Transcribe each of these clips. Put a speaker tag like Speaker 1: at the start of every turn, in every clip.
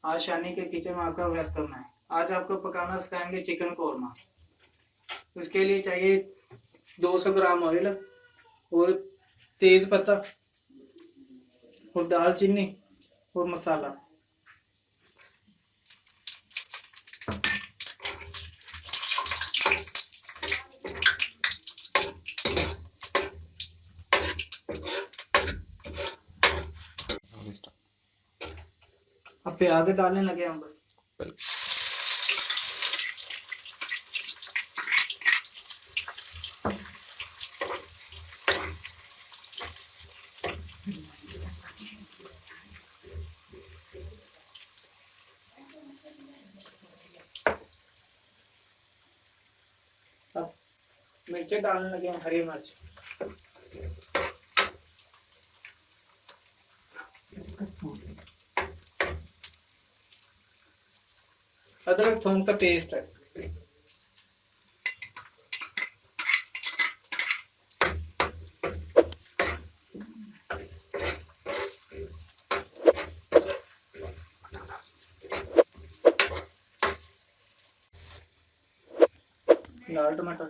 Speaker 1: आज शानी के किचन में आपका वेलकम है। आज आपको पकाना सिखाएंगे चिकन कोरमा। उसके लिए चाहिए 200 ग्राम ऑयल और तेज पत्ता और दालचीनी और मसाला। अब प्याज डालने लगे हम। अब मिर्ची डालने लगे हैं, हरी मिर्च। अदरक थूम का पेस्ट है। लाल टमाटर,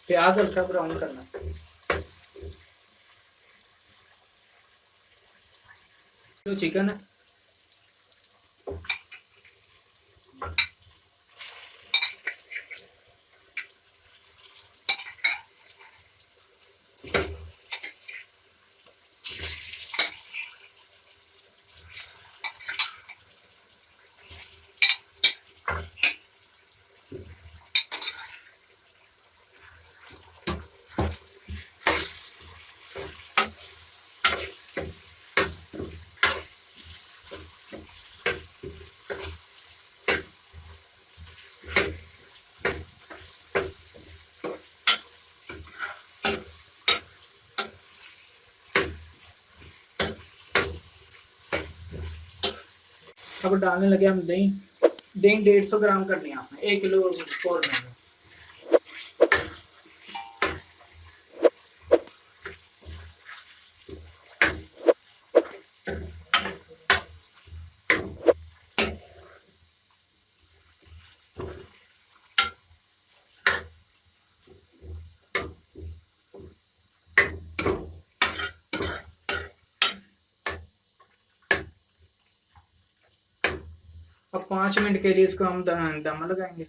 Speaker 1: प्याज हल्का ब्राउन करना। तो चिकन है, अब डालने लगे हम दही। दही 150 ग्राम करनी है आपने 1 किलो कोरमा में। अब 5 मिनट के लिए इसको हम दम लगाएंगे।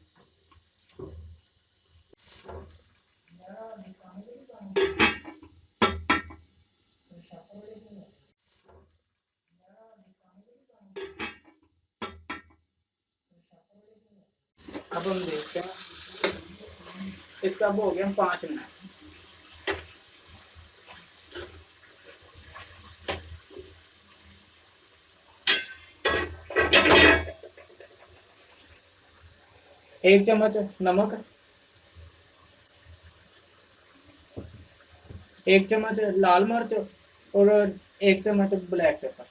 Speaker 1: अब हम देखते हैं इसका अब हो गया 5 मिनट। एक चम्मच नमक, 1 चम्मच लाल मिर्च और 1 चम्मच ब्लैक पेपर।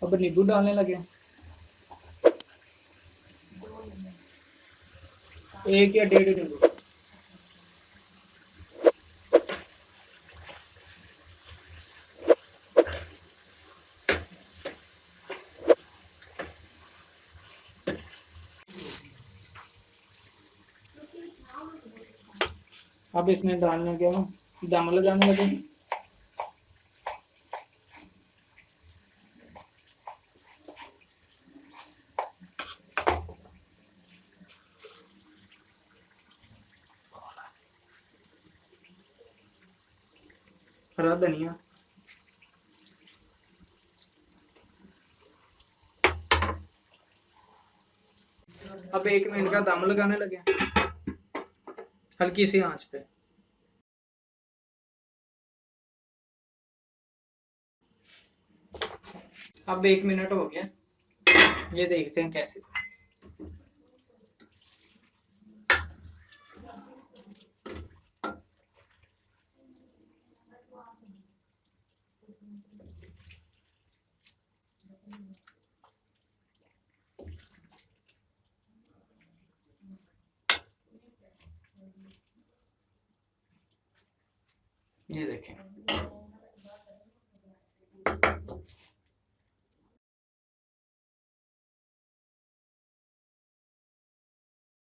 Speaker 1: अब नींबू डालने लगे, 1 या 1.5 नींबू। अब इसमें डालने लगे हम दम लगाने लगे। हरा धनिया, अब 1 मिनट का दम लगाने लगे। हल्की सी आंच पे। अब 1 मिनट हो गया, ये देखते हैं कैसे। ये देखें।